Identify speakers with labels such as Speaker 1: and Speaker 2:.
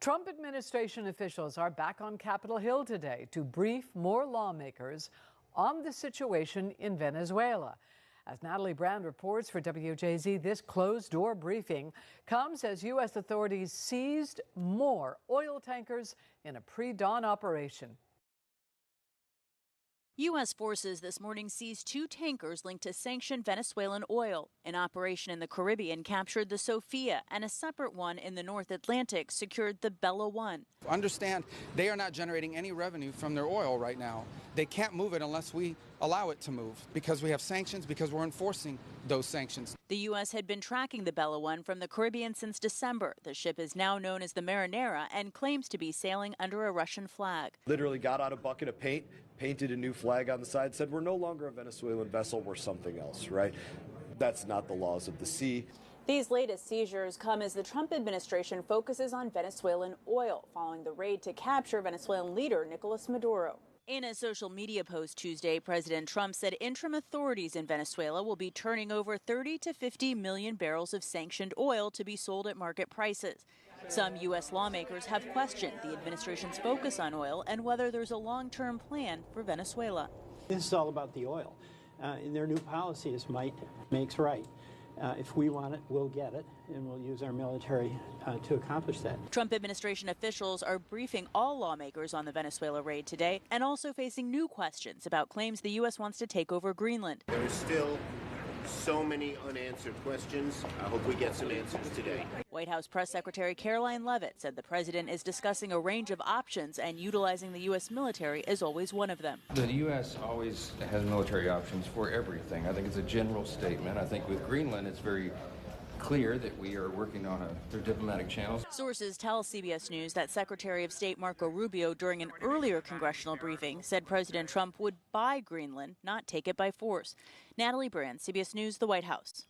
Speaker 1: Trump administration officials are back on Capitol Hill today to brief more lawmakers on the situation in Venezuela. As Natalie Brand reports for WJZ, this closed-door briefing comes as U.S. authorities seized more oil tankers in a pre-dawn operation.
Speaker 2: U.S. forces this morning seized 2 tankers linked to sanctioned Venezuelan oil. An operation in the Caribbean captured the Sophia, and a separate one in the North Atlantic secured the Bella 1.
Speaker 3: Understand, they are not generating any revenue from their oil right now. They can't move it unless we allow it to move, because we have sanctions, because we're enforcing those sanctions.
Speaker 2: The U.S. had been tracking the Bella 1 from the Caribbean since December. The ship is now known as the Marinera and claims to be sailing under a Russian flag.
Speaker 4: Literally got out a bucket of paint, painted a new flag on the side, said we're no longer a Venezuelan vessel, we're something else, right? That's not the laws of the sea.
Speaker 2: These latest seizures come as the Trump administration focuses on Venezuelan oil, following the raid to capture Venezuelan leader Nicolas Maduro. In a social media post Tuesday, President Trump said interim authorities in Venezuela will be turning over 30 to 50 million barrels of sanctioned oil to be sold at market prices. Some U.S. lawmakers have questioned the administration's focus on oil and whether there's a long-term plan for Venezuela.
Speaker 5: This is all about the oil. And their new policy is might makes right. If we want it, we'll get it, and we'll use our military to accomplish that.
Speaker 2: Trump administration officials are briefing all lawmakers on the Venezuela raid today and also facing new questions about claims the U.S. wants to take over Greenland.
Speaker 6: There is still so many unanswered questions. I hope we get some answers today.
Speaker 2: White House Press Secretary Caroline Leavitt said the president is discussing a range of options, and utilizing the U.S. military is always one of them.
Speaker 7: The U.S. always has military options for everything. I think it's a general statement. I think with Greenland, it's very clear that we are working on through diplomatic channels.
Speaker 2: Sources tell CBS News that Secretary of State Marco Rubio, during an earlier congressional briefing, said President Trump would buy Greenland, not take it by force. Natalie Brand, CBS News, the White House.